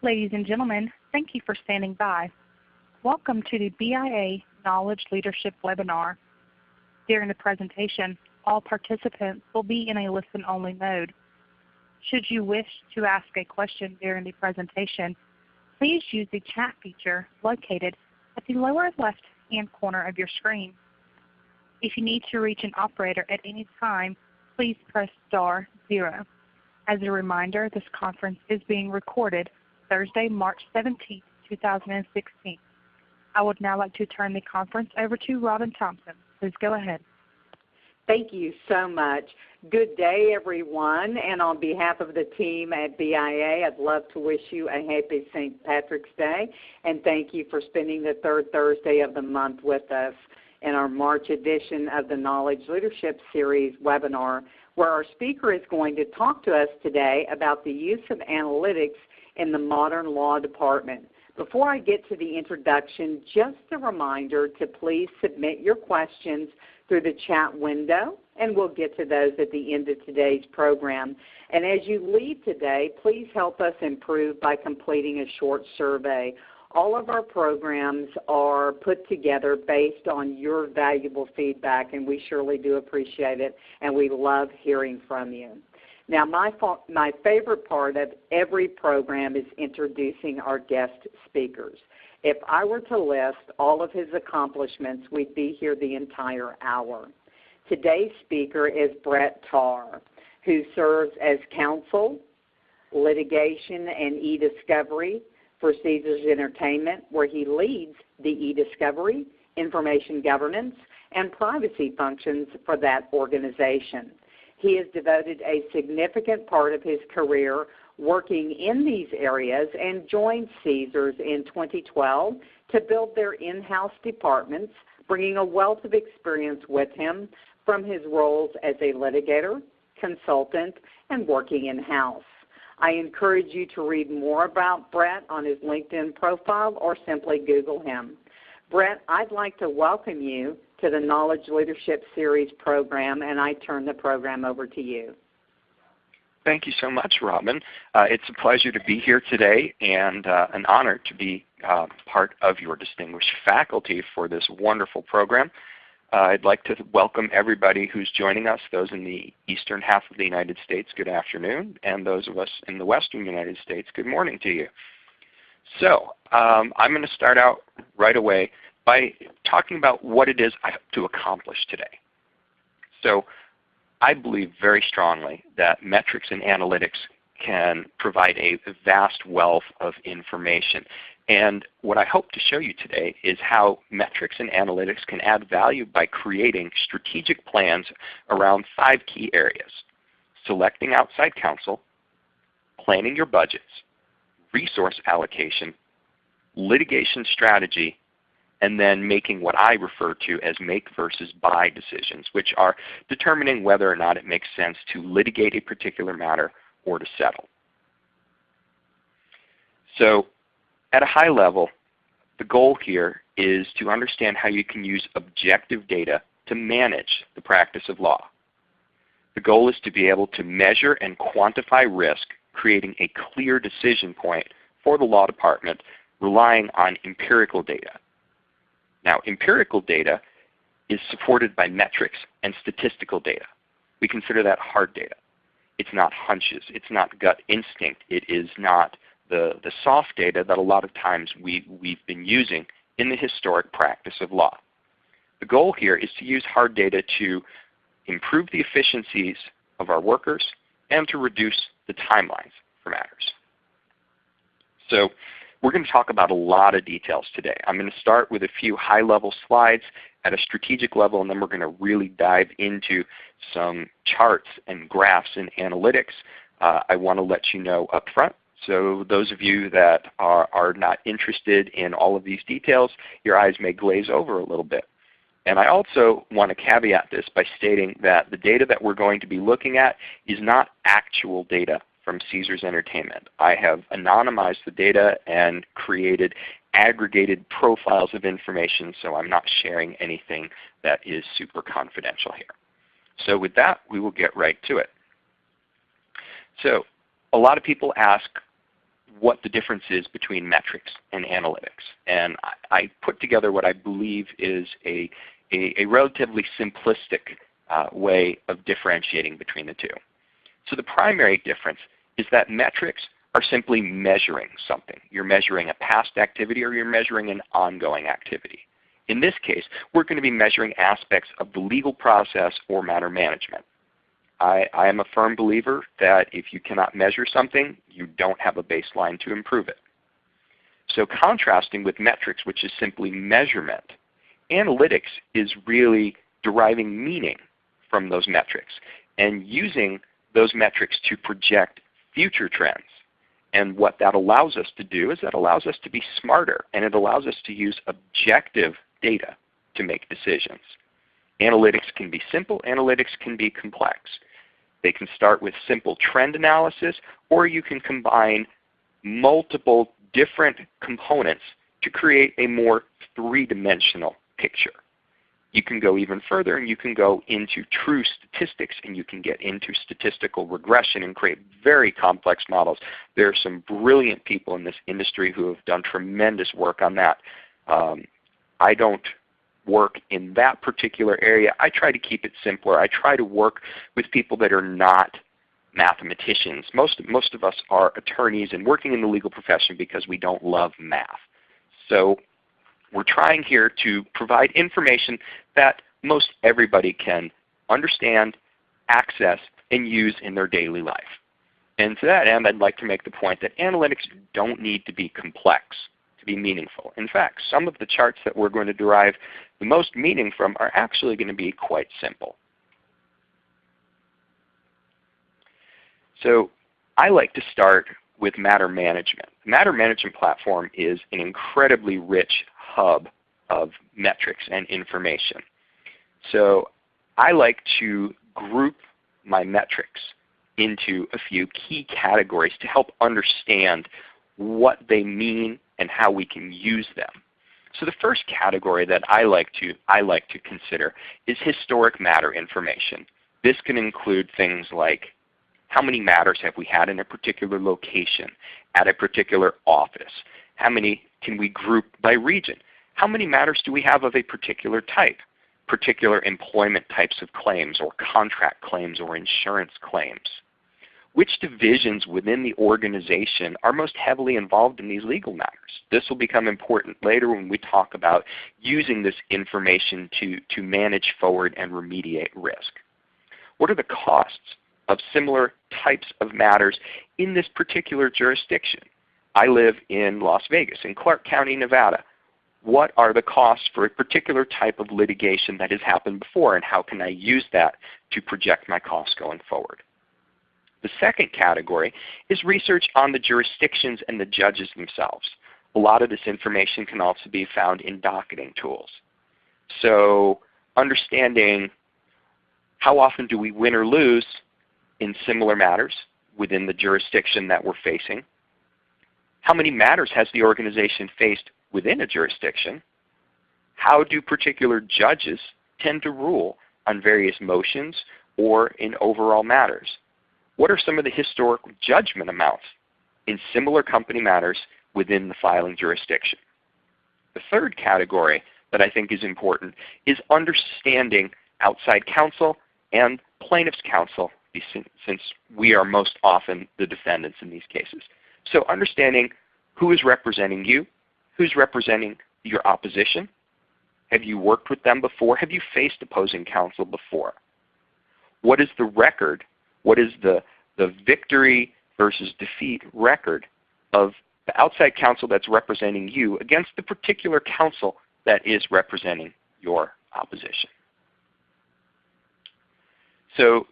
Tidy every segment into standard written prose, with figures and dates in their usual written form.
Ladies and gentlemen, thank you for standing by. Welcome to the BIA Knowledge Leadership webinar. During the presentation, all participants will be in a listen-only mode. Should you wish to ask a question during the presentation, please use the chat feature located at the lower left-hand corner of your screen. If you need to reach an operator at any time, please press *0. As a reminder, this conference is being recorded Thursday, March 17, 2016. I would now like to turn the conference over to Robin Thompson. Please go ahead. Thank you so much. Good day, everyone. And on behalf of the team at BIA, I'd love to wish you a happy St. Patrick's Day. And thank you for spending the third Thursday of the month with us in our March edition of the Knowledge Leadership Series webinar, where our speaker is going to talk to us today about the use of analytics in the modern law department. Before I get to the introduction, just a reminder to please submit your questions through the chat window, and we'll get to those at the end of today's program. And as you leave today, please help us improve by completing a short survey. All of our programs are put together based on your valuable feedback, and we surely do appreciate it, and we love hearing from you. Now, my favorite part of every program is introducing our guest speakers. If I were to list all of his accomplishments, we'd be here the entire hour. Today's speaker is Brett Tarr, who serves as counsel, litigation, and eDiscovery for Caesars Entertainment, where he leads the eDiscovery, information governance, and privacy functions for that organization. He has devoted a significant part of his career working in these areas and joined Caesars in 2012 to build their in-house departments, bringing a wealth of experience with him from his roles as a litigator, consultant, and working in-house. I encourage you to read more about Brett on his LinkedIn profile or simply Google him. Brett, I'd like to welcome you to the Knowledge Leadership Series program, and I turn the program over to you. Thank you so much, Robin. It's a pleasure to be here today and an honor to be part of your distinguished faculty for this wonderful program. I'd like to welcome everybody who's joining us, those in the eastern half of the United States, good afternoon, and those of us in the western United States, good morning to you. So I'm going to start out right away by talking about what it is I hope to accomplish today. So I believe very strongly that metrics and analytics can provide a vast wealth of information. And what I hope to show you today is how metrics and analytics can add value by creating strategic plans around 5 key areas: selecting outside counsel, planning your budgets, resource allocation, litigation strategy, and then making what I refer to as make versus buy decisions, which are determining whether or not it makes sense to litigate a particular matter or to settle. So at a high level, the goal here is to understand how you can use objective data to manage the practice of law. The goal is to be able to measure and quantify risk, creating a clear decision point for the law department relying on empirical data. Now, empirical data is supported by metrics and statistical data. We consider that hard data. It's not hunches. It's not gut instinct. It is not the soft data that a lot of times we've been using in the historic practice of law. The goal here is to use hard data to improve the efficiencies of our workers and to reduce the timelines for matters. So we're going to talk about a lot of details today. I'm going to start with a few high-level slides at a strategic level, and then we're going to really dive into some charts and graphs and analytics. I want to let you know up front, so those of you that are not interested in all of these details, your eyes may glaze over a little bit. And I also want to caveat this by stating that the data that we're going to be looking at is not actual data from Caesars Entertainment. I have anonymized the data and created aggregated profiles of information, so I'm not sharing anything that is super confidential here. So with that, we will get right to it. So a lot of people ask, what the difference is between metrics and analytics. And I put together what I believe is a relatively simplistic way of differentiating between the two. So the primary difference is that metrics are simply measuring something. You're measuring a past activity or you're measuring an ongoing activity. In this case, we're going to be measuring aspects of the legal process or matter management. I am a firm believer that if you cannot measure something, you don't have a baseline to improve it. So contrasting with metrics, which is simply measurement, analytics is really deriving meaning from those metrics and using those metrics to project future trends. And what that allows us to do is that allows us to be smarter, and it allows us to use objective data to make decisions. Analytics can be simple, analytics can be complex. They can start with simple trend analysis, or you can combine multiple different components to create a more three-dimensional picture. You can go even further and you can go into true statistics, and you can get into statistical regression and create very complex models. There are some brilliant people in this industry who have done tremendous work on that. I don't work in that particular area. I try to keep it simpler. I try to work with people that are not mathematicians. Most of us are attorneys and working in the legal profession because we don't love math. So we're trying here to provide information that most everybody can understand, access, and use in their daily life. And to that end, I'd like to make the point that analytics don't need to be complex to be meaningful. In fact, some of the charts that we're going to derive the most meaning from are actually going to be quite simple. So I like to start with matter management. The matter management platform is an incredibly rich hub of metrics and information. So I like to group my metrics into a few key categories to help understand what they mean and how we can use them. So the first category that I like to consider is historic matter information. This can include things like how many matters have we had in a particular location, at a particular office? How many can we group by region? How many matters do we have of a particular type? Particular employment types of claims, or contract claims, or insurance claims. Which divisions within the organization are most heavily involved in these legal matters? This will become important later when we talk about using this information to manage forward and remediate risk. What are the costs of similar types of matters in this particular jurisdiction? I live in Las Vegas, in Clark County, Nevada. What are the costs for a particular type of litigation that has happened before, and how can I use that to project my costs going forward? The second category is research on the jurisdictions and the judges themselves. A lot of this information can also be found in docketing tools. So understanding how often do we win or lose in similar matters within the jurisdiction that we're facing. How many matters has the organization faced within a jurisdiction? How do particular judges tend to rule on various motions or in overall matters? What are some of the historical judgment amounts in similar company matters within the filing jurisdiction? The third category that I think is important is understanding outside counsel and plaintiff's counsel, since we are most often the defendants in these cases. So understanding who is representing you, who's representing your opposition. Have you worked with them before? Have you faced opposing counsel before? What is the record? What is the victory versus defeat record of the outside counsel that's representing you against the particular counsel that is representing your opposition? So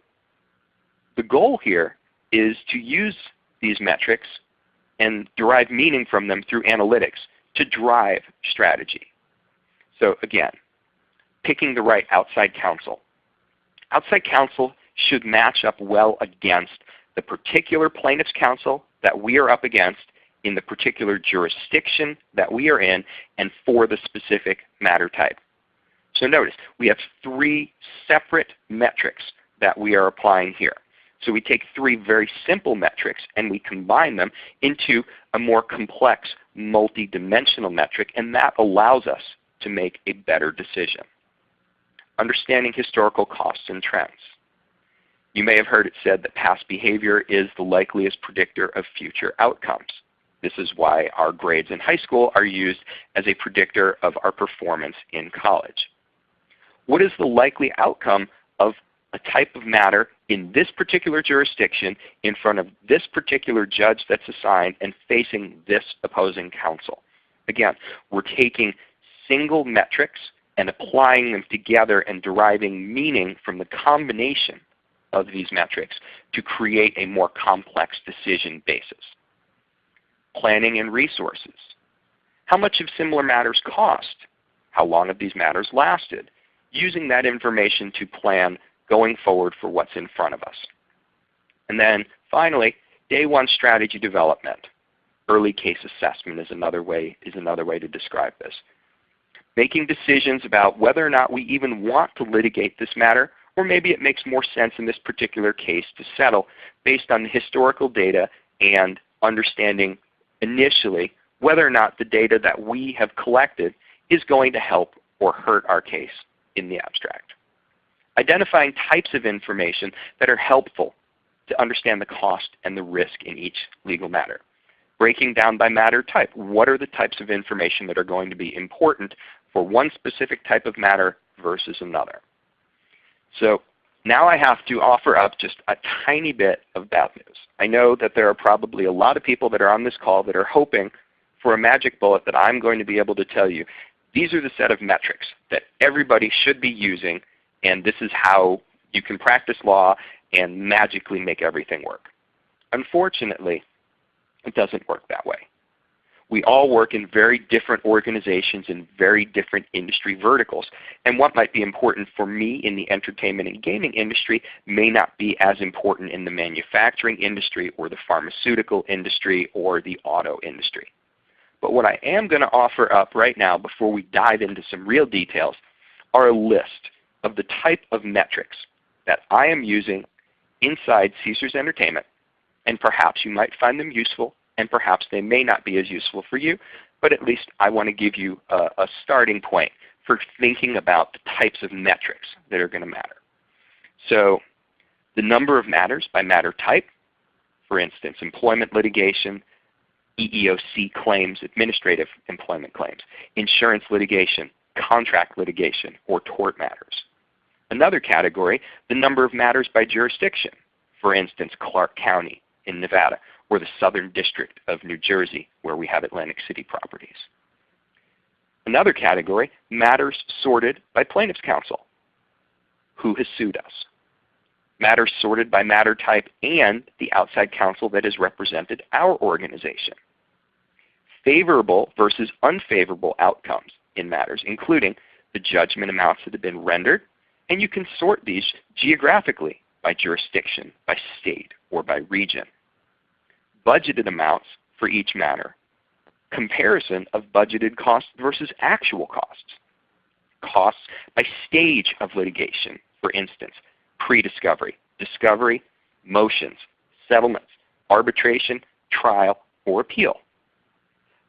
the goal here is to use these metrics and derive meaning from them through analytics to drive strategy. So again, picking the right outside counsel. Outside counsel should match up well against the particular plaintiff's counsel that we are up against in the particular jurisdiction that we are in and for the specific matter type. So notice, we have three separate metrics that we are applying here. So we take 3 very simple metrics and we combine them into a more complex multi-dimensional metric, and that allows us to make a better decision. Understanding historical costs and trends. You may have heard it said that past behavior is the likeliest predictor of future outcomes. This is why our grades in high school are used as a predictor of our performance in college. What is the likely outcome of a type of matter in this particular jurisdiction in front of this particular judge that's assigned and facing this opposing counsel? Again, we're taking single metrics and applying them together and deriving meaning from the combination of these metrics to create a more complex decision basis. Planning and resources. How much have similar matters cost? How long have these matters lasted? Using that information to plan going forward for what's in front of us. And then finally, day 1 strategy development. Early case assessment is another way to describe this. Making decisions about whether or not we even want to litigate this matter, or maybe it makes more sense in this particular case to settle based on the historical data and understanding initially whether or not the data that we have collected is going to help or hurt our case in the abstract. Identifying types of information that are helpful to understand the cost and the risk in each legal matter. Breaking down by matter type. What are the types of information that are going to be important for one specific type of matter versus another? So now I have to offer up just a tiny bit of bad news. I know that there are probably a lot of people that are on this call that are hoping for a magic bullet that I'm going to be able to tell you, these are the set of metrics that everybody should be using, and this is how you can practice law and magically make everything work. Unfortunately, it doesn't work that way. We all work in very different organizations in very different industry verticals. And what might be important for me in the entertainment and gaming industry may not be as important in the manufacturing industry or the pharmaceutical industry or the auto industry. But what I am going to offer up right now before we dive into some real details are a list of the type of metrics that I am using inside Caesars Entertainment, and perhaps you might find them useful, and perhaps they may not be as useful for you, but at least I want to give you a starting point for thinking about the types of metrics that are going to matter. So the number of matters by matter type, for instance, employment litigation, EEOC claims, administrative employment claims, insurance litigation, contract litigation, or tort matters. Another category, the number of matters by jurisdiction, for instance, Clark County in Nevada, or the Southern District of New Jersey, where we have Atlantic City properties. Another category, matters sorted by plaintiff's counsel. Who has sued us? Matters sorted by matter type and the outside counsel that has represented our organization. Favorable versus unfavorable outcomes in matters, including the judgment amounts that have been rendered, and you can sort these geographically by jurisdiction, by state, or by region. Budgeted amounts for each matter. Comparison of budgeted costs versus actual costs. Costs by stage of litigation, for instance, pre-discovery, discovery, motions, settlements, arbitration, trial, or appeal.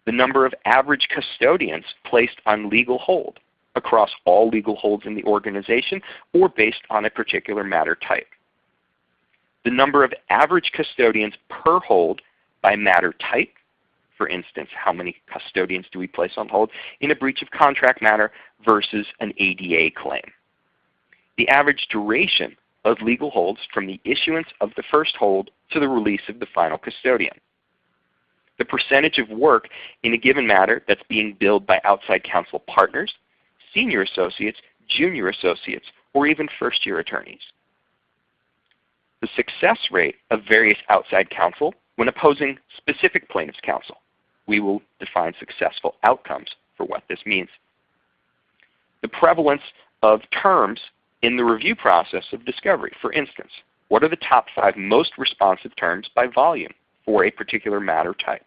The number of average custodians placed on legal hold across all legal holds in the organization or based on a particular matter type. The number of average custodians per hold by matter type. For instance, how many custodians do we place on hold in a breach of contract matter versus an ADA claim? The average duration of legal holds from the issuance of the first hold to the release of the final custodian. The percentage of work in a given matter that's being billed by outside counsel partners, senior associates, junior associates, or even first-year attorneys. The success rate of various outside counsel when opposing specific plaintiff's counsel. We will define successful outcomes for what this means. The prevalence of terms in the review process of discovery. For instance, what are the top 5 most responsive terms by volume for a particular matter type?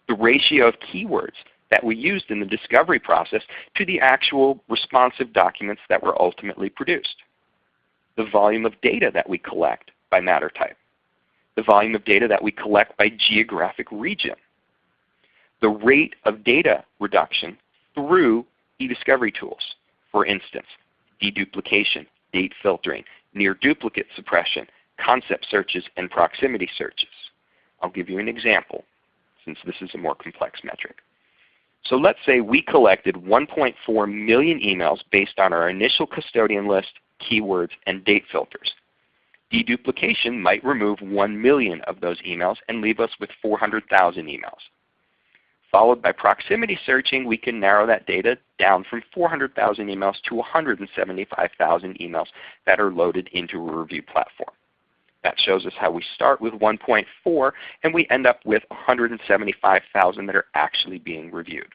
The ratio of keywords that we used in the discovery process to the actual responsive documents that were ultimately produced. the volume of data that we collect by matter type, the volume of data that we collect by geographic region, the rate of data reduction through eDiscovery tools. For instance, deduplication, date filtering, near duplicate suppression, concept searches, and proximity searches. I'll give you an example since this is a more complex metric. So let's say we collected 1.4 million emails based on our initial custodian list, keywords, and date filters. Deduplication might remove 1 million of those emails and leave us with 400,000 emails. Followed by proximity searching, we can narrow that data down from 400,000 emails to 175,000 emails that are loaded into a review platform. That shows us how we start with 1.4 and we end up with 175,000 that are actually being reviewed.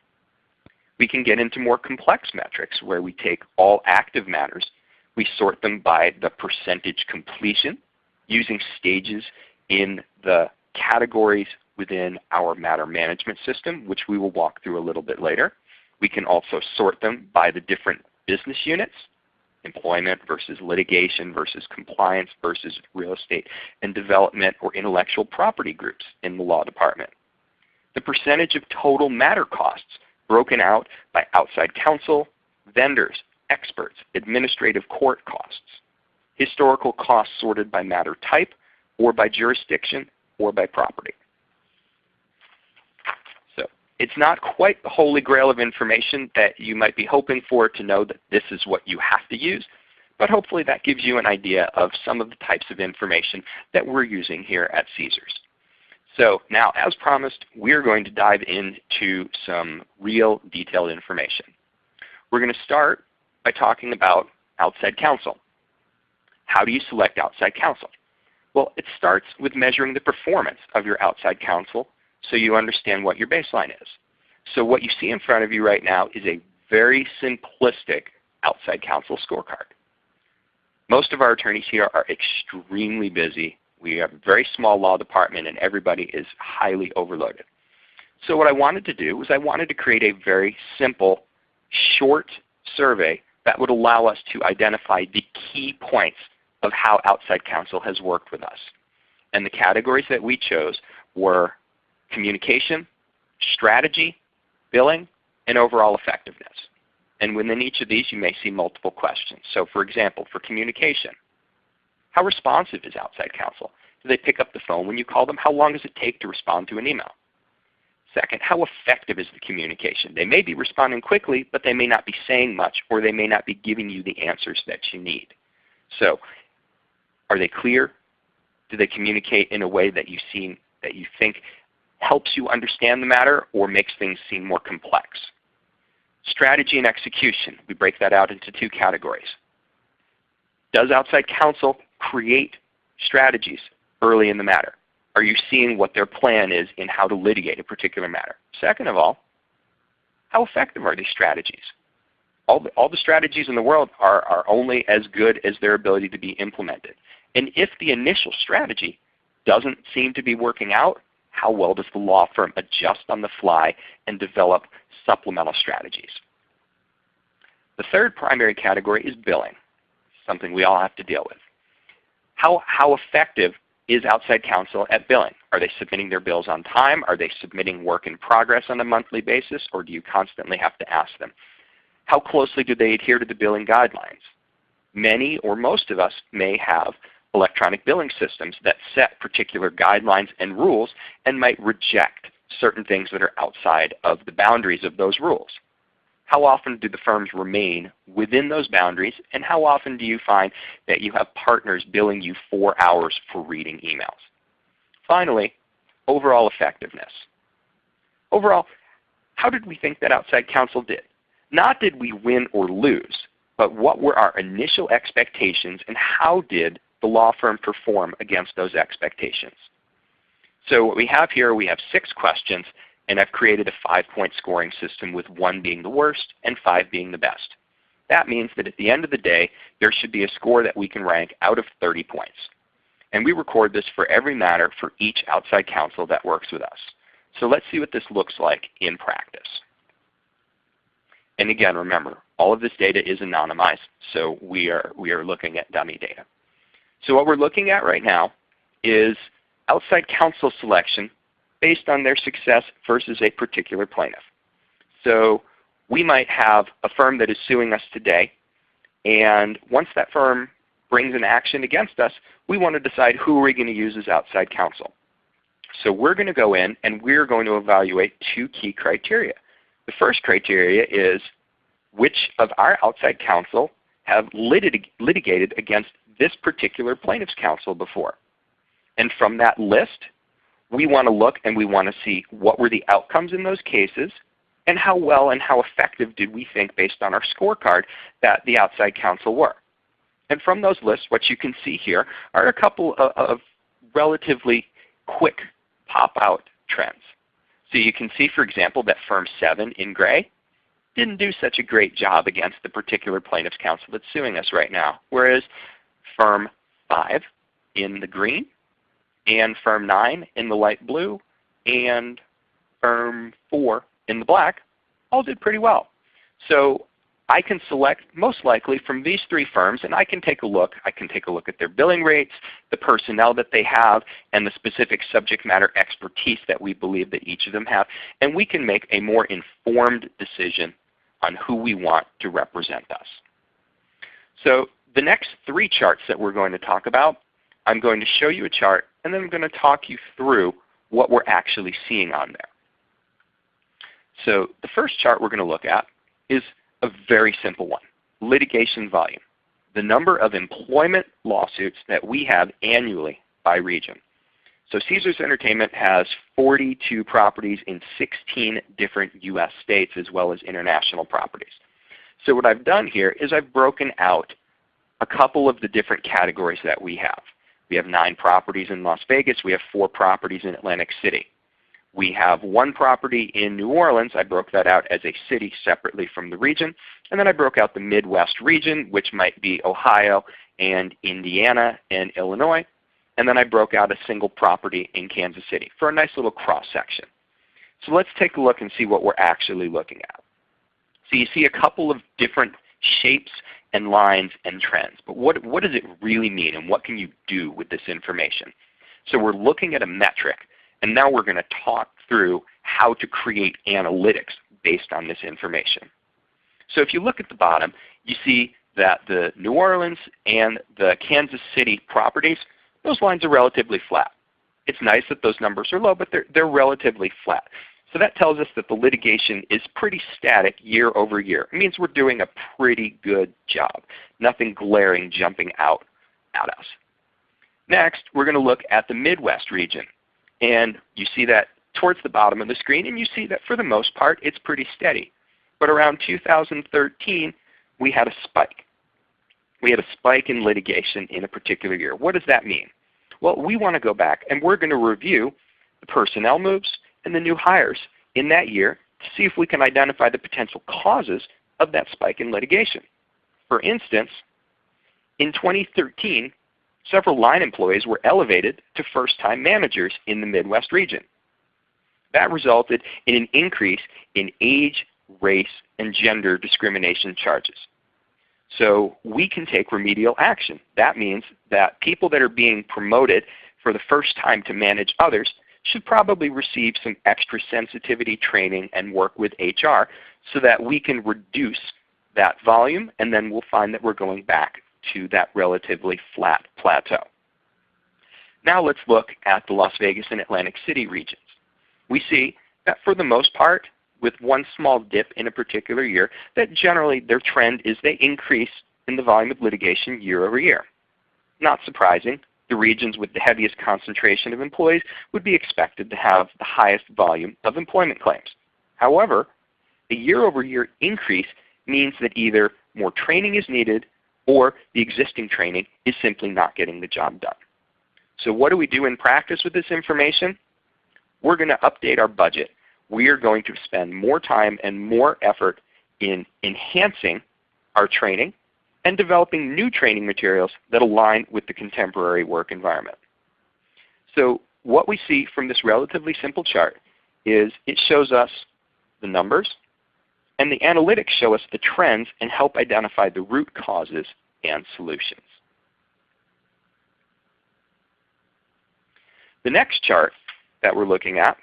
We can get into more complex metrics where we take all active matters, we sort them by the percentage completion using stages in the categories within our matter management system, which we will walk through a little bit later. We can also sort them by the different business units, employment versus litigation versus compliance versus real estate and development or intellectual property groups in the law department. The percentage of total matter costs broken out by outside counsel, vendors, experts, administrative court costs. Historical costs sorted by matter type or by jurisdiction or by property. It's not quite the holy grail of information that you might be hoping for to know that this is what you have to use, but hopefully that gives you an idea of some of the types of information that we're using here at Caesars. So now, as promised, we're going to dive into some real detailed information. We're going to start by talking about outside counsel. How do you select outside counsel? Well, it starts with measuring the performance of your outside counsel so you understand what your baseline is. So what you see in front of you right now is a very simplistic outside counsel scorecard. Most of our attorneys here are extremely busy. We have a very small law department and everybody is highly overloaded. So what I wanted to do was I wanted to create a very simple, short survey that would allow us to identify the key points of how outside counsel has worked with us. And the categories that we chose were communication, strategy, billing, and overall effectiveness. And within each of these you may see multiple questions. So for example, for communication, how responsive is outside counsel? Do they pick up the phone when you call them? How long does it take to respond to an email? Second, how effective is the communication? They may be responding quickly, but they may not be saying much, or they may not be giving you the answers that you need. So are they clear? Do they communicate in a way that you think helps you understand the matter or makes things seem more complex? Strategy and execution, we break that out into two categories. Does outside counsel create strategies early in the matter? Are you seeing what their plan is in how to litigate a particular matter? Second of all, how effective are these strategies? All the strategies in the world are only as good as their ability to be implemented. And if the initial strategy doesn't seem to be working out, how well does the law firm adjust on the fly and develop supplemental strategies? The third primary category is billing, something we all have to deal with. How effective is outside counsel at billing? Are they submitting their bills on time? Are they submitting work in progress on a monthly basis, or do you constantly have to ask them? How closely do they adhere to the billing guidelines? Many or most of us may have electronic billing systems that set particular guidelines and rules and might reject certain things that are outside of the boundaries of those rules. How often do the firms remain within those boundaries, and how often do you find that you have partners billing you 4 hours for reading emails? Finally, overall effectiveness. Overall, how did we think that outside counsel did? Not did we win or lose, but what were our initial expectations and how did the law firm perform against those expectations? So what we have here, we have 6 questions, and I've created a 5-point scoring system with 1 being the worst and 5 being the best. That means that at the end of the day, there should be a score that we can rank out of 30 points. And we record this for every matter for each outside counsel that works with us. So let's see what this looks like in practice. And again, remember, all of this data is anonymized, so we are looking at dummy data. So what we're looking at right now is outside counsel selection based on their success versus a particular plaintiff. So we might have a firm that is suing us today, and once that firm brings an action against us, we want to decide who are we going to use as outside counsel. So we're going to go in and we're going to evaluate two key criteria. The first criteria is which of our outside counsel have litigated against this particular plaintiff's counsel before. And from that list, we want to look and we want to see what were the outcomes in those cases and how well and how effective did we think based on our scorecard that the outside counsel were. And from those lists, what you can see here are a couple of relatively quick pop-out trends. So you can see, for example, that firm 7 in gray didn't do such a great job against the particular plaintiff's counsel that's suing us right now, whereas firm 5 in the green and firm 9 in the light blue and firm 4 in the black all did pretty well. So I can select most likely from these 3 firms, and I can take a look. I can take a look at their billing rates, the personnel that they have, and the specific subject matter expertise that we believe that each of them have, and we can make a more informed decision on who we want to represent us. So the next 3 charts that we're going to talk about, I'm going to show you a chart, and then I'm going to talk you through what we're actually seeing on there. So the first chart we're going to look at is a very simple one, litigation volume, the number of employment lawsuits that we have annually by region. So Caesars Entertainment has 42 properties in 16 different U.S. states as well as international properties. So what I've done here is I've broken out a couple of the different categories that we have. We have 9 properties in Las Vegas. We have 4 properties in Atlantic City. We have 1 property in New Orleans. I broke that out as a city separately from the region. And then I broke out the Midwest region, which might be Ohio and Indiana and Illinois. And then I broke out a single property in Kansas City for a nice little cross-section. So let's take a look and see what we're actually looking at. So you see a couple of different shapes and lines and trends. But what does it really mean, and what can you do with this information? So we're looking at a metric, and now we're going to talk through how to create analytics based on this information. So if you look at the bottom, you see that the New Orleans and the Kansas City properties, those lines are relatively flat. It's nice that those numbers are low, but they're relatively flat. So that tells us that the litigation is pretty static year over year. It means we're doing a pretty good job. Nothing glaring jumping out at us. Next, we're going to look at the Midwest region. And you see that towards the bottom of the screen, and you see that for the most part it's pretty steady. But around 2013, we had a spike. We had a spike in litigation in a particular year. What does that mean? Well, we want to go back and we're going to review the personnel moves and the new hires in that year to see if we can identify the potential causes of that spike in litigation. For instance, in 2013, several line employees were elevated to first-time managers in the Midwest region. That resulted in an increase in age, race, and gender discrimination charges. So we can take remedial action. That means that people that are being promoted for the first time to manage others should probably receive some extra sensitivity training and work with HR so that we can reduce that volume, and then we'll find that we're going back to that relatively flat plateau. Now let's look at the Las Vegas and Atlantic City regions. We see that for the most part, with one small dip in a particular year, that generally their trend is they increase in the volume of litigation year over year. Not surprising, the regions with the heaviest concentration of employees would be expected to have the highest volume of employment claims. However, a year-over-year increase means that either more training is needed or the existing training is simply not getting the job done. So what do we do in practice with this information? We're going to update our budget. We are going to spend more time and more effort in enhancing our training and developing new training materials that align with the contemporary work environment. So what we see from this relatively simple chart is it shows us the numbers, And the analytics show us the trends and help identify the root causes and solutions. The next chart that we're looking at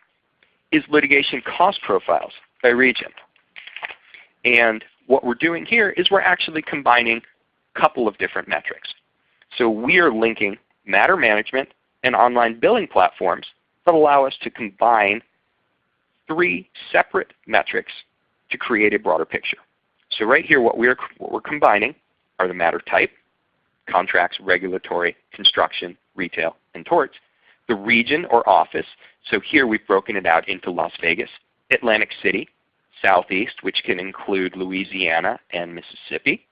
is litigation cost profiles by region. And what we're doing here is we're actually combining a couple of different metrics. So we are linking matter management and online billing platforms that allow us to combine 3 separate metrics to create a broader picture. So right here what we're combining are the matter type, contracts, regulatory, construction, retail, and torts, the region or office. So here we've broken it out into Las Vegas, Atlantic City, Southeast, which can include Louisiana and Mississippi,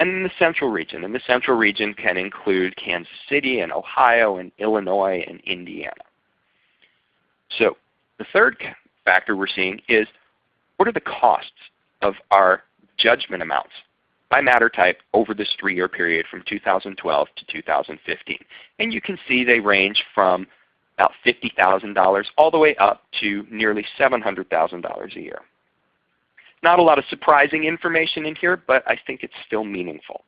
and then the central region. And the central region can include Kansas City and Ohio and Illinois and Indiana. So the third factor we're seeing is what are the costs of our judgment amounts by matter type over this 3-year period from 2012 to 2015. And you can see they range from about $50,000 all the way up to nearly $700,000 a year. Not a lot of surprising information in here, but I think it's still meaningful.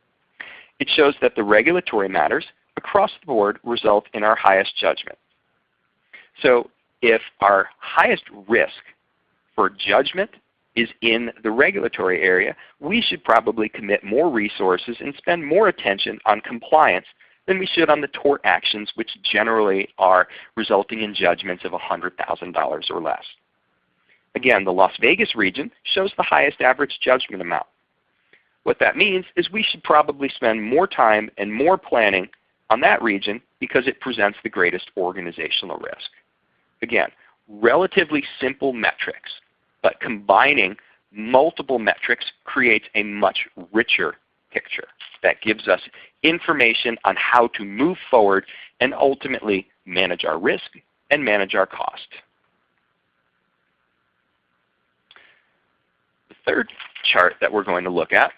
It shows that the regulatory matters across the board result in our highest judgment. So if our highest risk for judgment is in the regulatory area, we should probably commit more resources and spend more attention on compliance than we should on the tort actions, which generally are resulting in judgments of $100,000 or less. Again, the Las Vegas region shows the highest average judgment amount. What that means is we should probably spend more time and more planning on that region because it presents the greatest organizational risk. Again, relatively simple metrics, but combining multiple metrics creates a much richer picture that gives us information on how to move forward and ultimately manage our risk and manage our cost. The third chart that we're going to look at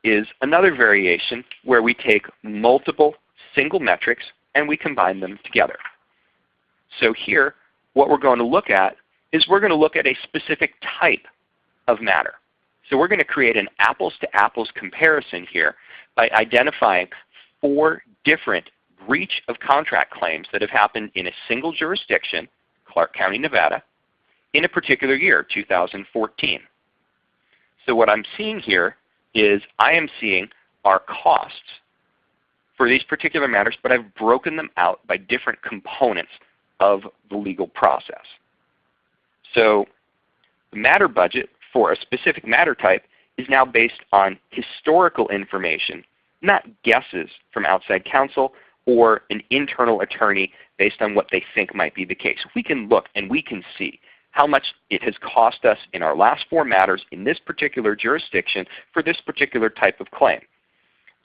is another variation where we take multiple single metrics and we combine them together. So here, what we're going to look at is we're going to look at a specific type of matter. So we're going to create an apples-to-apples comparison here by identifying 4 different breach of contract claims that have happened in a single jurisdiction, Clark County, Nevada, in a particular year, 2014. So what I'm seeing here is I am seeing our costs for these particular matters, but I've broken them out by different components of the legal process. So the matter budget for a specific matter type is now based on historical information, not guesses from outside counsel or an internal attorney based on what they think might be the case. We can look and we can see how much it has cost us in our last 4 matters in this particular jurisdiction for this particular type of claim.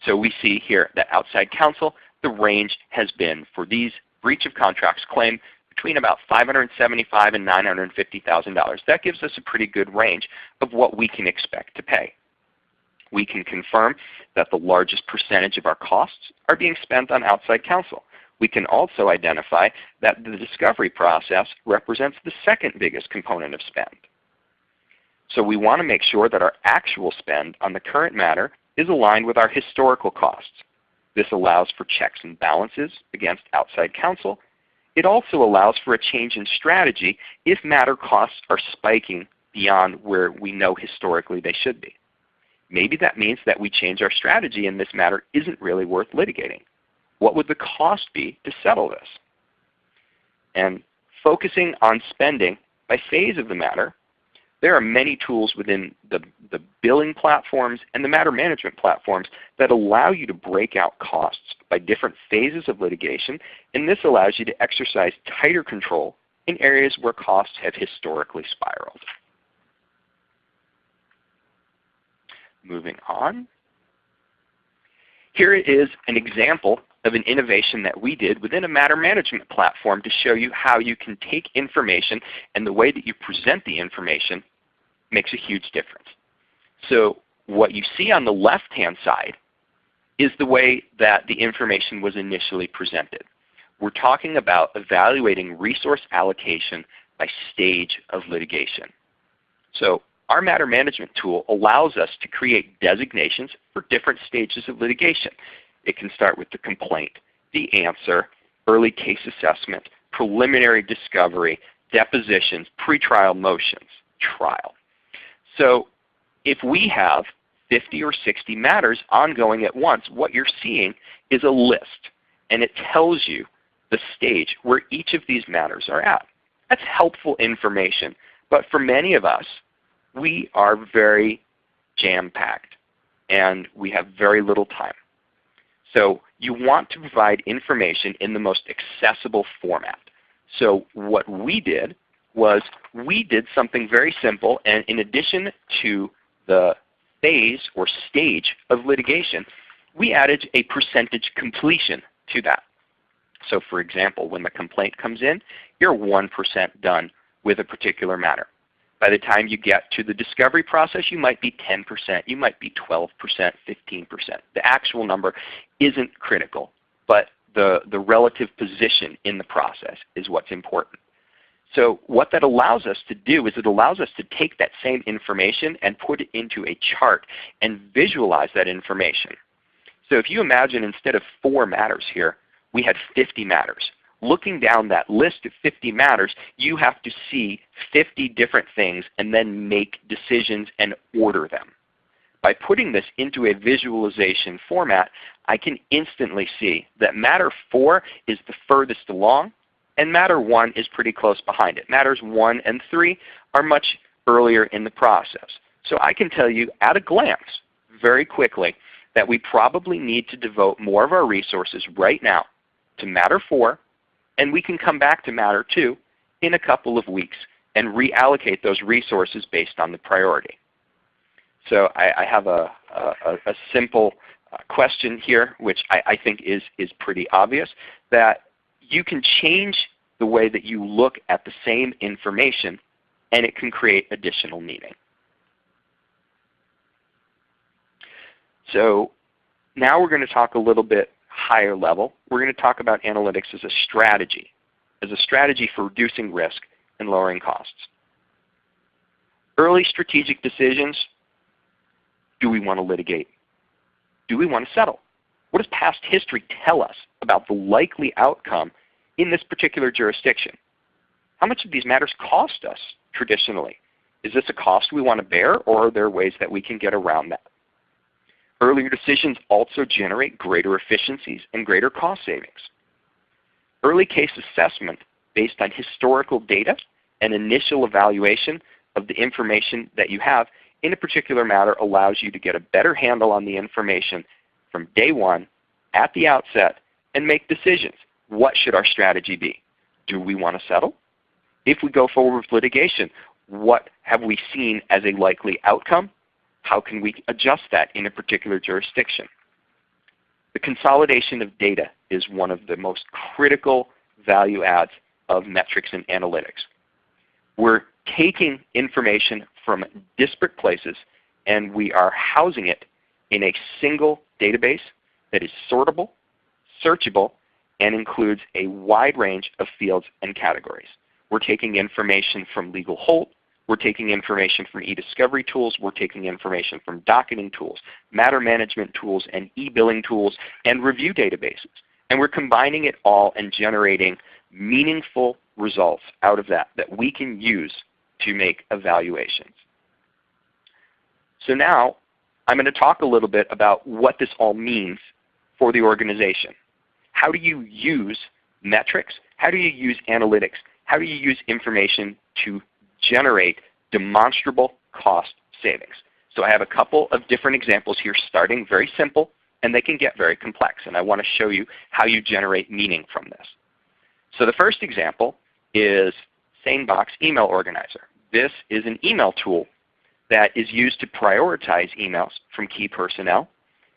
So we see here that outside counsel, the range has been for these breach of contracts claim between about $575,000 and $950,000. That gives us a pretty good range of what we can expect to pay. We can confirm that the largest percentage of our costs are being spent on outside counsel. We can also identify that the discovery process represents the second biggest component of spend. So we want to make sure that our actual spend on the current matter is aligned with our historical costs. This allows for checks and balances against outside counsel. It also allows for a change in strategy if matter costs are spiking beyond where we know historically they should be. Maybe that means that we change our strategy and this matter isn't really worth litigating. What would the cost be to settle this? And focusing on spending by phase of the matter, there are many tools within the billing platforms and the matter management platforms that allow you to break out costs by different phases of litigation, and this allows you to exercise tighter control in areas where costs have historically spiraled. Moving on. Here is an example of an innovation that we did within a matter management platform to show you how you can take information and the way that you present the information makes a huge difference. So what you see on the left-hand side is the way that the information was initially presented. We're talking about evaluating resource allocation by stage of litigation. So Our matter management tool allows us to create designations for different stages of litigation. It can start with the complaint, the answer, early case assessment, preliminary discovery, depositions, pretrial motions, trial. So if we have 50 or 60 matters ongoing at once, what you're seeing is a list, and it tells you the stage where each of these matters are at. That's helpful information, but for many of us, we are very jam-packed and we have very little time. So you want to provide information in the most accessible format. So what we did was we did something very simple, and in addition to the phase or stage of litigation, we added a percentage completion to that. So for example, when the complaint comes in, you're 1% done with a particular matter. By the time you get to the discovery process, you might be 10%, you might be 12%, 15%. The actual number isn't critical, but the relative position in the process is what's important. So what that allows us to do is it allows us to take that same information and put it into a chart and visualize that information. So if you imagine instead of 4 matters here, we had 50 matters. Looking down that list of 50 matters, you have to see 50 different things and then make decisions and order them. By putting this into a visualization format, I can instantly see that matter 4 is the furthest along, and matter 1 is pretty close behind it. Matters 1 and 3 are much earlier in the process. So I can tell you at a glance, very quickly, that we probably need to devote more of our resources right now to matter 4, and we can come back to matter 2 in a couple of weeks and reallocate those resources based on the priority. So I have a simple question here, which I think is pretty obvious, that you can change the way that you look at the same information, and it can create additional meaning. So now we're going to talk a little bit higher level. We're going to talk about analytics as a strategy for reducing risk and lowering costs. Early strategic decisions: do we want to litigate? Do we want to settle? What does past history tell us about the likely outcome in this particular jurisdiction? How much of these matters cost us traditionally? Is this a cost we want to bear, or are there ways that we can get around that? Earlier decisions also generate greater efficiencies and greater cost savings. Early case assessment based on historical data and initial evaluation of the information that you have in a particular matter allows you to get a better handle on the information from day one at the outset and make decisions. What should our strategy be? Do we want to settle? If we go forward with litigation, what have we seen as a likely outcome? How can we adjust that in a particular jurisdiction? The consolidation of data is one of the most critical value adds of metrics and analytics. We're taking information from disparate places and we are housing it in a single database that is sortable, searchable, and includes a wide range of fields and categories. We're taking information from Legal Hold, we're taking information from eDiscovery tools, we're taking information from docketing tools, matter management tools, and e-billing tools, and review databases. And we're combining it all and generating meaningful results out of that we can use to make evaluations. So now I'm going to talk a little bit about what this all means for the organization. How do you use metrics? How do you use analytics? How do you use information to generate demonstrable cost savings? So I have a couple of different examples here, starting very simple, and they can get very complex. And I want to show you how you generate meaning from this. So the first example is SaneBox Email Organizer. This is an email tool that is used to prioritize emails from key personnel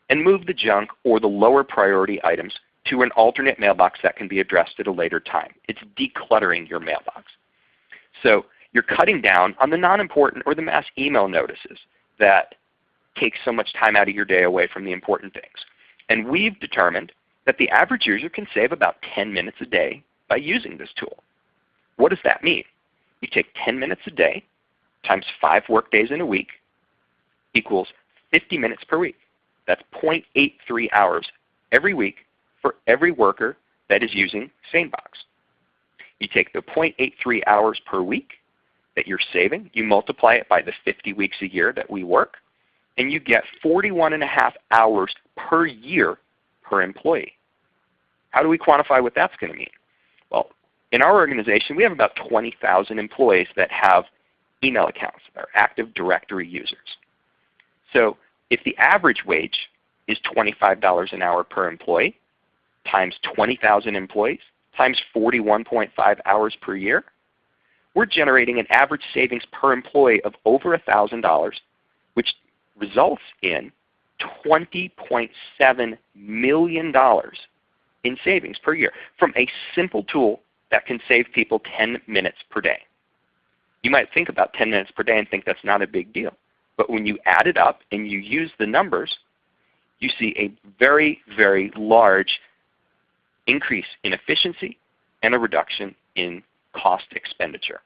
and move the junk or the lower priority items to an alternate mailbox that can be addressed at a later time. It's decluttering your mailbox. So you're cutting down on the non-important or the mass email notices that take so much time out of your day away from the important things. And we've determined that the average user can save about 10 minutes a day by using this tool. What does that mean? You take 10 minutes a day times 5 work days in a week equals 50 minutes per week. That's 0.83 hours every week for every worker that is using SaneBox. You take the 0.83 hours per week that you're saving, you multiply it by the 50 weeks a year that we work, and you get 41.5 hours per year per employee. How do we quantify what that's going to mean? Well, in our organization, we have about 20,000 employees that have email accounts, that are Active Directory users. So if the average wage is $25 an hour per employee times 20,000 employees times 41.5 hours per year, we're generating an average savings per employee of over $1,000, which results in $20.7 million in savings per year from a simple tool that can save people 10 minutes per day. You might think about 10 minutes per day and think that's not a big deal. But when you add it up and you use the numbers, you see a very, very large increase in efficiency and a reduction in cost expenditure.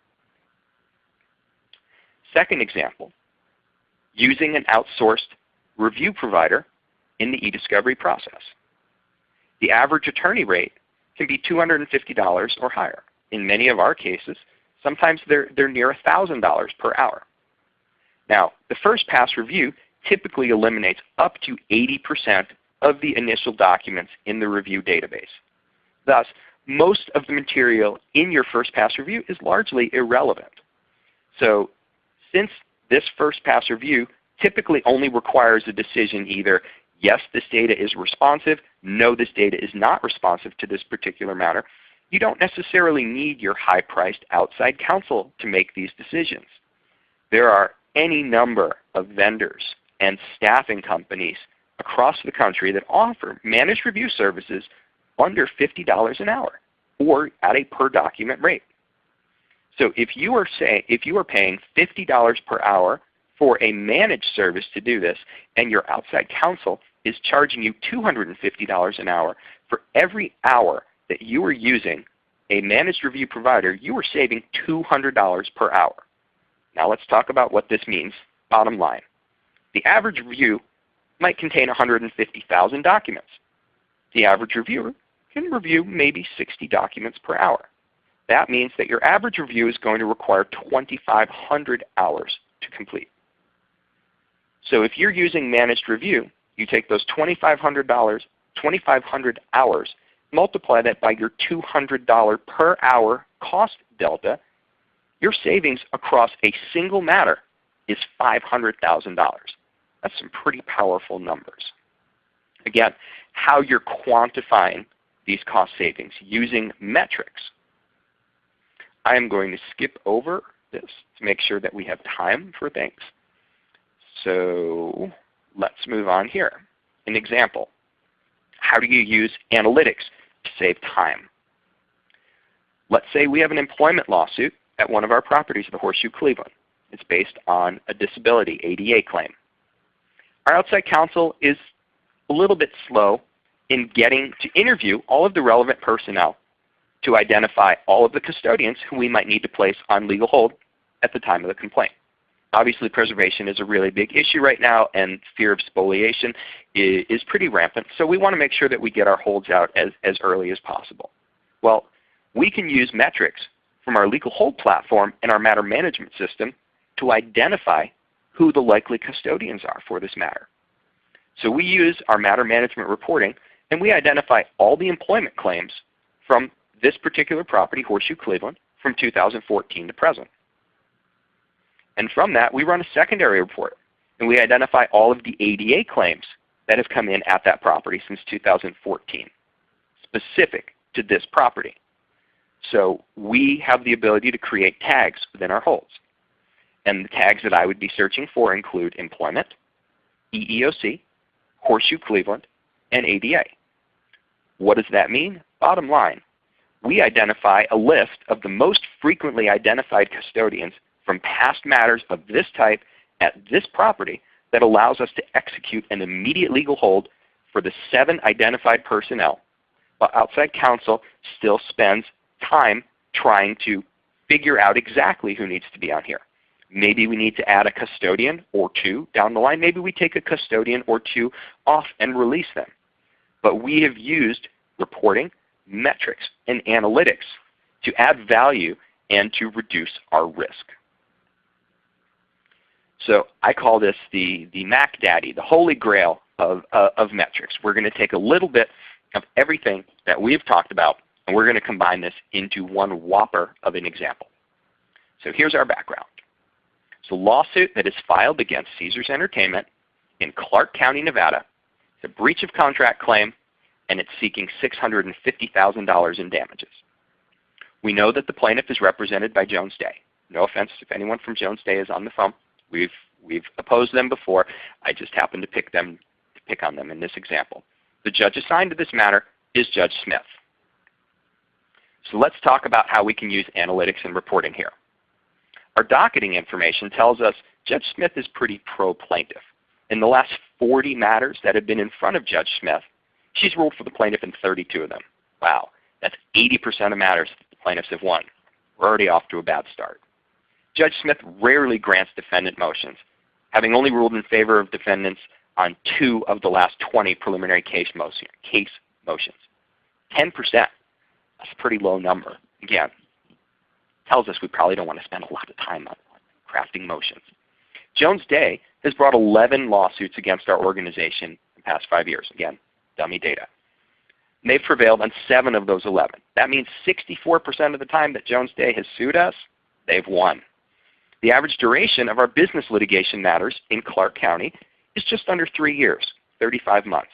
Second example, using an outsourced review provider in the eDiscovery process. The average attorney rate can be $250 or higher. In many of our cases, sometimes they're near $1,000 per hour. Now, the first pass review typically eliminates up to 80% of the initial documents in the review database. Thus, most of the material in your first pass review is largely irrelevant. So since this first pass review typically only requires a decision either yes, this data is responsive, no, this data is not responsive to this particular matter, you don't necessarily need your high-priced outside counsel to make these decisions. There are any number of vendors and staffing companies across the country that offer managed review services under $50 an hour or at a per document rate. So if you are paying $50 per hour for a managed service to do this, and your outside counsel is charging you $250 an hour for every hour that you are using a managed review provider, you are saving $200 per hour. Now let's talk about what this means, bottom line. The average review might contain 150,000 documents. The average reviewer can review maybe 60 documents per hour. That means that your average review is going to require 2,500 hours to complete. So if you're using managed review, you take those $2,500 hours, multiply that by your $200 per hour cost delta, your savings across a single matter is $500,000. That's some pretty powerful numbers. Again, how you're quantifying these cost savings using metrics. I am going to skip over this to make sure that we have time for things. So let's move on here. An example. How do you use analytics to save time? Let's say we have an employment lawsuit at one of our properties, the Horseshoe Cleveland. It's based on a disability, ADA claim. Our outside counsel is a little bit slow in getting to interview all of the relevant personnel to identify all of the custodians who we might need to place on legal hold at the time of the complaint. Obviously, preservation is a really big issue right now, and fear of spoliation is pretty rampant. So we want to make sure that we get our holds out as early as possible. Well, we can use metrics from our legal hold platform and our matter management system to identify who the likely custodians are for this matter. So we use our matter management reporting, and we identify all the employment claims from this particular property, Horseshoe Cleveland, from 2014 to present. And from that, we run a secondary report, and we identify all of the ADA claims that have come in at that property since 2014, specific to this property. So we have the ability to create tags within our holds. And the tags that I would be searching for include employment, EEOC, Horseshoe Cleveland, and ADA. What does that mean? Bottom line, we identify a list of the most frequently identified custodians from past matters of this type at this property that allows us to execute an immediate legal hold for the 7 identified personnel, while outside counsel still spends time trying to figure out exactly who needs to be on here. Maybe we need to add a custodian or two down the line. Maybe we take a custodian or two off and release them. But we have used reporting, metrics, and analytics to add value and to reduce our risk. So I call this the Mac Daddy, the holy grail of metrics. We're going to take a little bit of everything that we've talked about, and we're going to combine this into one whopper of an example. So here's our background. It's a lawsuit that is filed against Caesars Entertainment in Clark County, Nevada. It's a breach of contract claim, and it's seeking $650,000 in damages. We know that the plaintiff is represented by Jones Day. No offense if anyone from Jones Day is on the phone. We've opposed them before. I just happened to pick on them in this example. The judge assigned to this matter is Judge Smith. So let's talk about how we can use analytics and reporting here. Our docketing information tells us Judge Smith is pretty pro-plaintiff. In the last 40 matters that have been in front of Judge Smith, she's ruled for the plaintiff in 32 of them. Wow, that's 80% of matters that the plaintiffs have won. We're already off to a bad start. Judge Smith rarely grants defendant motions, having only ruled in favor of defendants on 2 of the last 20 preliminary case motions. 10%, that's a pretty low number. Again, tells us we probably don't want to spend a lot of time on crafting motions. Jones Day has brought 11 lawsuits against our organization in the past 5 years. Again, dummy data. And they've prevailed on 7 of those 11. That means 64% of the time that Jones Day has sued us, they've won. The average duration of our business litigation matters in Clark County is just under 3 years, 35 months.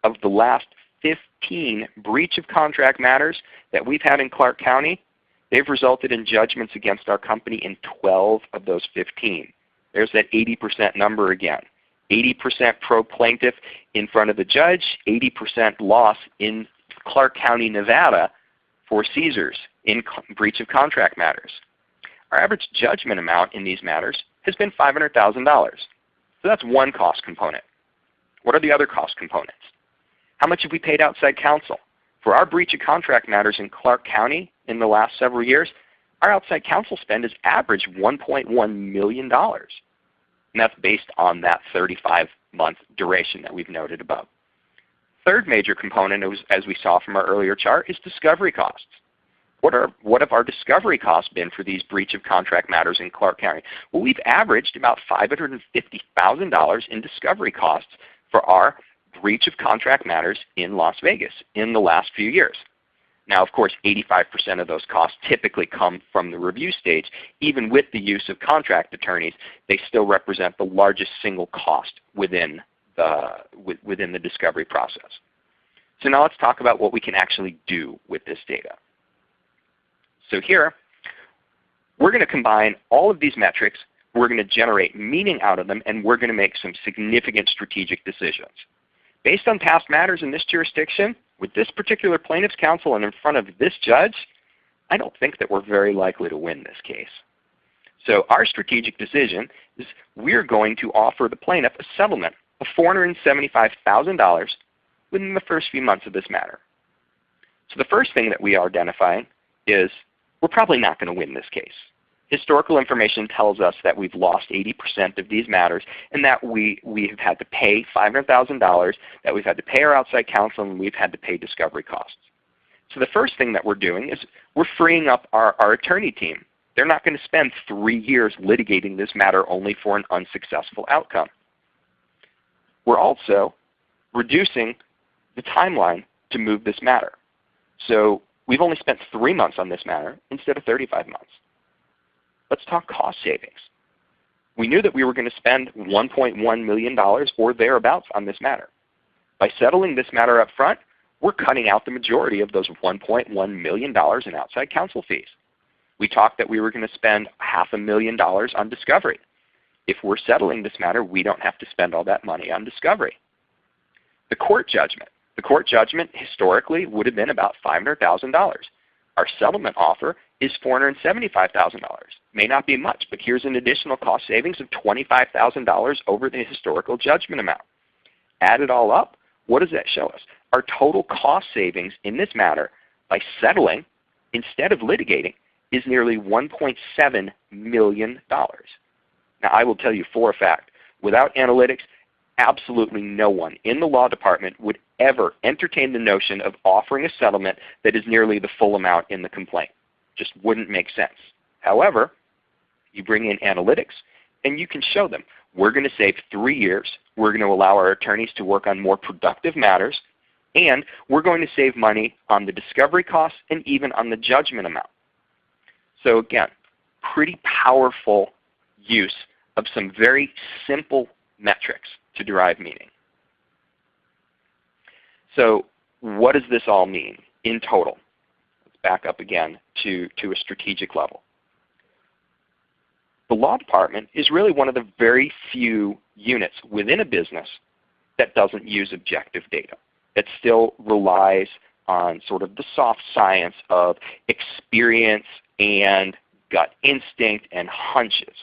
Of the last 15 breach of contract matters that we've had in Clark County, they've resulted in judgments against our company in 12 of those 15. There's that 80% number again. 80% pro-plaintiff in front of the judge, 80% loss in Clark County, Nevada for Caesars in breach of contract matters. Our average judgment amount in these matters has been $500,000. So that's one cost component. What are the other cost components? How much have we paid outside counsel? For our breach of contract matters in Clark County in the last several years, our outside counsel spend has averaged $1.1 million. And that's based on that 35-month duration that we've noted above. Third major component, as we saw from our earlier chart, is discovery costs. What have our discovery costs been for these breach of contract matters in Clark County? Well, we've averaged about $550,000 in discovery costs for our breach of contract matters in Las Vegas in the last few years. Now, of course, 85% of those costs typically come from the review stage. Even with the use of contract attorneys, they still represent the largest single cost within the discovery process. So now let's talk about what we can actually do with this data. So here, we're going to combine all of these metrics, we're going to generate meaning out of them, and we're going to make some significant strategic decisions. Based on past matters in this jurisdiction, with this particular plaintiff's counsel and in front of this judge, I don't think that we're very likely to win this case. So our strategic decision is we're going to offer the plaintiff a settlement of $475,000 within the first few months of this matter. So the first thing that we are identifying is we're probably not going to win this case. Historical information tells us that we've lost 80% of these matters and that we have had to pay $500,000, that we've had to pay our outside counsel, and we've had to pay discovery costs. So the first thing that we're doing is we're freeing up our attorney team. They're not going to spend 3 years litigating this matter only for an unsuccessful outcome. We're also reducing the timeline to move this matter. So we've only spent 3 months on this matter instead of 35 months. Let's talk cost savings. We knew that we were going to spend $1.1 million or thereabouts on this matter. By settling this matter up front, we're cutting out the majority of those $1.1 million in outside counsel fees. We talked that we were going to spend $500,000 on discovery. If we're settling this matter, we don't have to spend all that money on discovery. The court judgment. The court judgment historically would have been about $500,000. Our settlement offer is $475,000. May not be much, but here's an additional cost savings of $25,000 over the historical judgment amount. Add it all up, what does that show us? Our total cost savings in this matter by settling instead of litigating is nearly $1.7 million. Now I will tell you for a fact, without analytics, absolutely no one in the law department would ever entertain the notion of offering a settlement that is nearly the full amount in the complaint. Just wouldn't make sense. However, you bring in analytics and you can show them, we're going to save 3 years, we're going to allow our attorneys to work on more productive matters, and we're going to save money on the discovery costs and even on the judgment amount. So again, pretty powerful use of some very simple metrics to derive meaning. So what does this all mean in total? Let's back up again to a strategic level. The law department is really one of the very few units within a business that doesn't use objective data. It still relies on sort of the soft science of experience and gut instinct and hunches.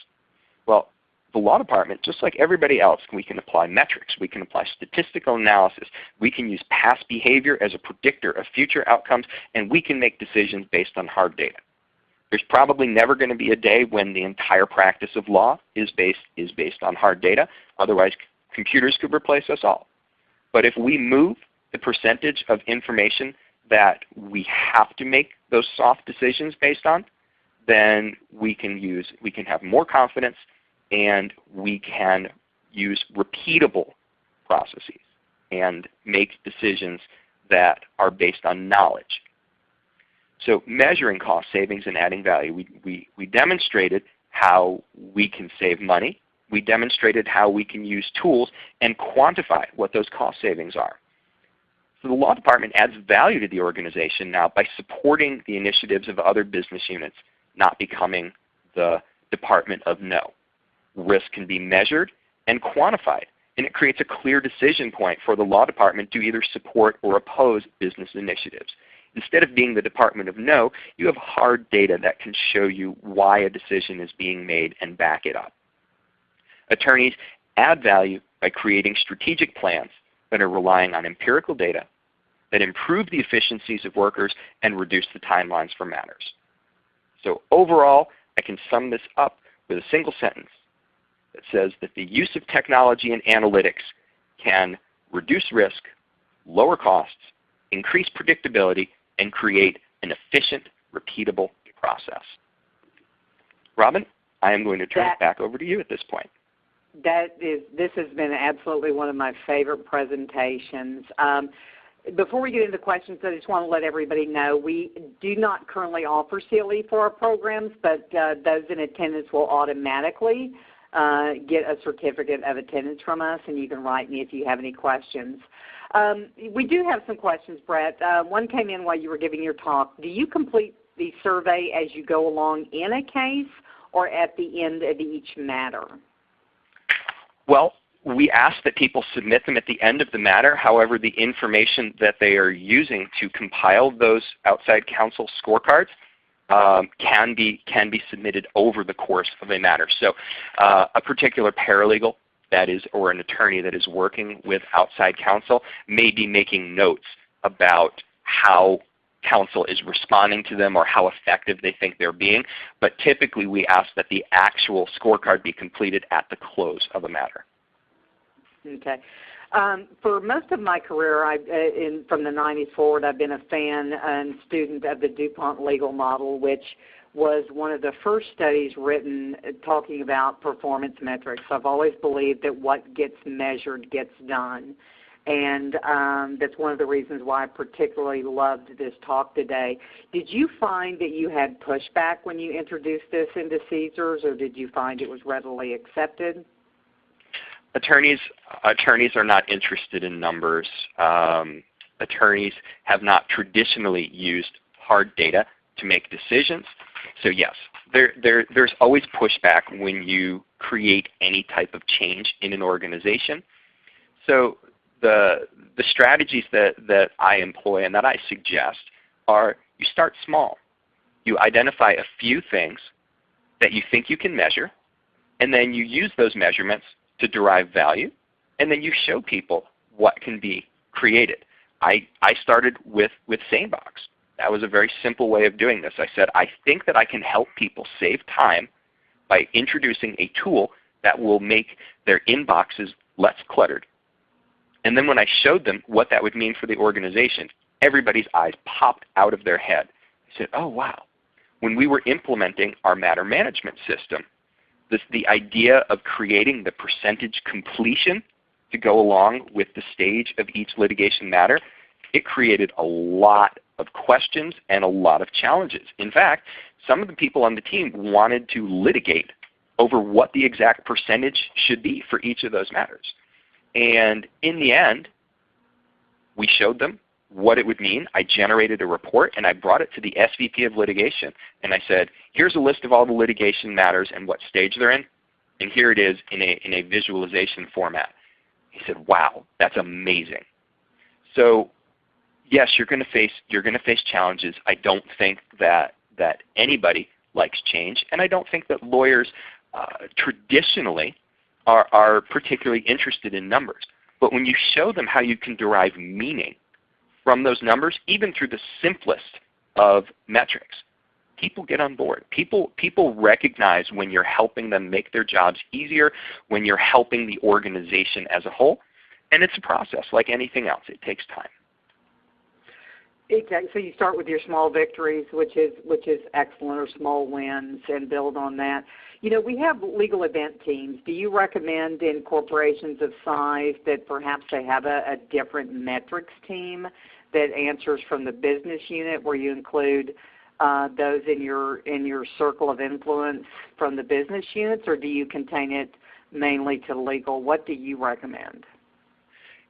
Well, the law department, just like everybody else, we can apply metrics, we can apply statistical analysis, we can use past behavior as a predictor of future outcomes, and we can make decisions based on hard data. There's probably never going to be a day when the entire practice of law is based on hard data. Otherwise, computers could replace us all. But if we move the percentage of information that we have to make those soft decisions based on, then we can have more confidence, and we can use repeatable processes and make decisions that are based on knowledge. So measuring cost savings and adding value, we demonstrated how we can save money. We demonstrated how we can use tools and quantify what those cost savings are. So the law department adds value to the organization now by supporting the initiatives of other business units, not becoming the department of no. Risk can be measured and quantified, and it creates a clear decision point for the law department to either support or oppose business initiatives. Instead of being the department of no, you have hard data that can show you why a decision is being made and back it up. Attorneys add value by creating strategic plans that are relying on empirical data, that improve the efficiencies of workers and reduce the timelines for matters. So overall, I can sum this up with a single sentence that says that the use of technology and analytics can reduce risk, lower costs, increase predictability, and create an efficient, repeatable process. Robin, I am going to turn it back over to you at this point. This has been absolutely one of my favorite presentations. Before we get into questions, I just want to let everybody know we do not currently offer CLE for our programs, but those in attendance will automatically get a certificate of attendance from us, and you can write me if you have any questions. We do have some questions, Brett. One came in while you were giving your talk. Do you complete the survey as you go along in a case or at the end of each matter? Well, we ask that people submit them at the end of the matter. However, the information that they are using to compile those outside counsel scorecards can be submitted over the course of a matter. So a particular paralegal or an attorney that is working with outside counsel may be making notes about how counsel is responding to them or how effective they think they're being. But typically we ask that the actual scorecard be completed at the close of a matter. Okay. For most of my career, from the 90s forward, I've been a fan and student of the DuPont legal model, which was one of the first studies written talking about performance metrics. I've always believed that what gets measured gets done. And that's one of the reasons why I particularly loved this talk today. Did you find that you had pushback when you introduced this into Caesars, or did you find it was readily accepted? Attorneys are not interested in numbers. Attorneys have not traditionally used hard data to make decisions. So yes, there's always pushback when you create any type of change in an organization. So the strategies that I employ and that I suggest are you start small. You identify a few things that you think you can measure, and then you use those measurements to derive value, and then you show people what can be created. I started with SaneBox. That was a very simple way of doing this. I said, I think that I can help people save time by introducing a tool that will make their inboxes less cluttered. And then when I showed them what that would mean for the organization, everybody's eyes popped out of their head. I said, oh wow. When we were implementing our matter management system, the idea of creating the percentage completion to go along with the stage of each litigation matter, it created a lot of questions and a lot of challenges. In fact, some of the people on the team wanted to litigate over what the exact percentage should be for each of those matters. And in the end, we showed them what it would mean. I generated a report and I brought it to the SVP of litigation. And I said, here's a list of all the litigation matters and what stage they're in. And here it is in a visualization format. He said, wow, that's amazing. So yes, you're going to face challenges. I don't think that anybody likes change, and I don't think that lawyers traditionally are particularly interested in numbers. But when you show them how you can derive meaning from those numbers, even through the simplest of metrics, people get on board. People recognize when you're helping them make their jobs easier, when you're helping the organization as a whole. And it's a process like anything else. It takes time. Exactly. So you start with your small victories, which is excellent, or small wins, and build on that. You know, we have legal event teams. Do you recommend in corporations of size that perhaps they have a different metrics team that answers from the business unit, where you include those in your circle of influence from the business units, or do you contain it mainly to legal? What do you recommend?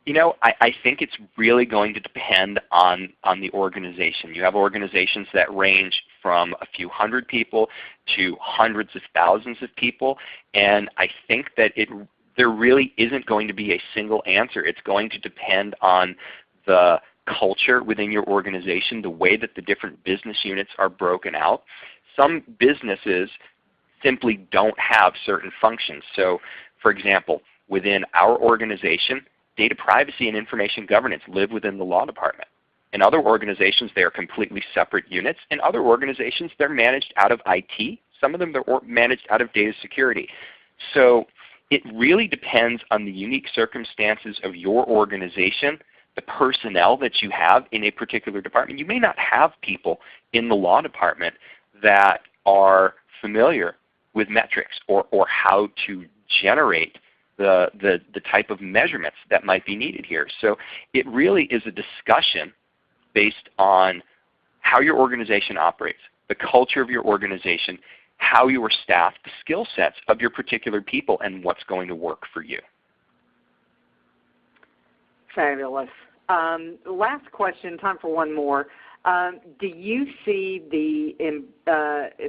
You know, I think it's really going to depend on the organization. You have organizations that range from a few hundred people to hundreds of thousands of people, and I think that there really isn't going to be a single answer. It's going to depend on the culture within your organization, the way that the different business units are broken out. Some businesses simply don't have certain functions. So, for example, within our organization, data privacy and information governance live within the law department. In other organizations, they are completely separate units. In other organizations, they're managed out of IT. Some of them are managed out of data security. So it really depends on the unique circumstances of your organization, the personnel that you have in a particular department. You may not have people in the law department that are familiar with metrics or how to generate the type of measurements that might be needed here. So it really is a discussion based on how your organization operates, the culture of your organization, how you are staffed, the skill sets of your particular people, and what's going to work for you. Fabulous. Last question, time for one more. Do you see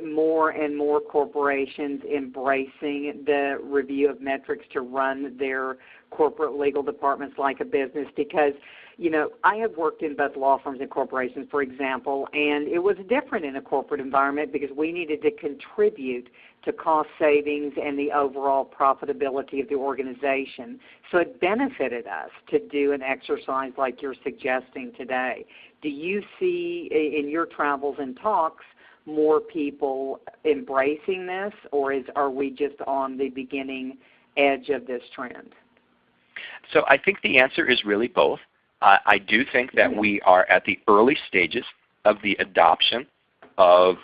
more and more corporations embracing the review of metrics to run their corporate legal departments like a business? Because, you know, I have worked in both law firms and corporations, for example, and it was different in a corporate environment because we needed to contribute to cost savings and the overall profitability of the organization. So it benefited us to do an exercise like you're suggesting today. Do you see in your travels and talks more people embracing this, or are we just on the beginning edge of this trend? So I think the answer is really both. I do think that we are at the early stages of the adoption of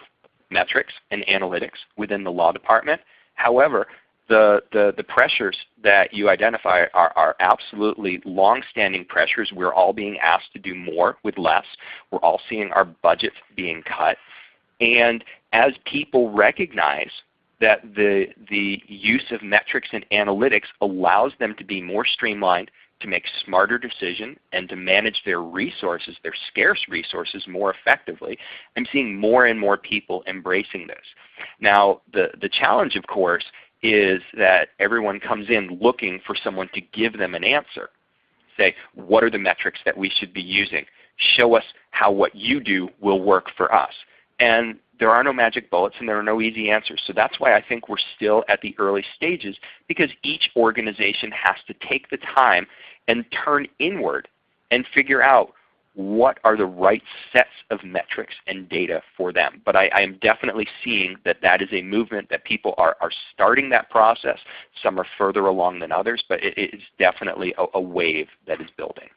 metrics and analytics within the law department. However, the pressures that you identify are absolutely long-standing pressures. We're all being asked to do more with less. We're all seeing our budgets being cut. And as people recognize that the use of metrics and analytics allows them to be more streamlined, to make smarter decisions, and to manage their resources, their scarce resources, more effectively, I'm seeing more and more people embracing this. Now, the challenge, of course, is that everyone comes in looking for someone to give them an answer. Say, what are the metrics that we should be using? Show us how what you do will work for us. And there are no magic bullets and there are no easy answers. So that's why I think we're still at the early stages, because each organization has to take the time and turn inward and figure out what are the right sets of metrics and data for them. But I am definitely seeing that that is a movement, that people are starting that process. Some are further along than others, but it is definitely a wave that is building.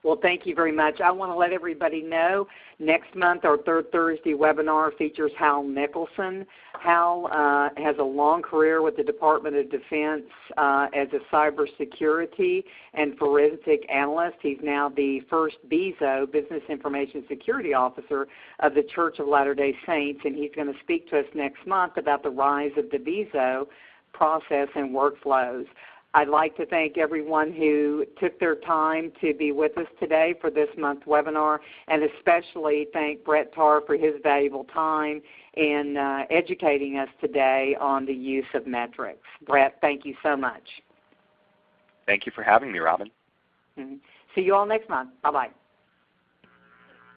Well, thank you very much. I want to let everybody know next month our third Thursday webinar features Hal Nicholson. Hal has a long career with the Department of Defense as a cybersecurity and forensic analyst. He's now the first BISO, Business Information Security Officer of the Church of Latter-day Saints, and he's going to speak to us next month about the rise of the BISO process and workflows. I'd like to thank everyone who took their time to be with us today for this month's webinar, and especially thank Brett Tarr for his valuable time in educating us today on the use of metrics. Brett, thank you so much. Thank you for having me, Robin. See you all next month. Bye-bye.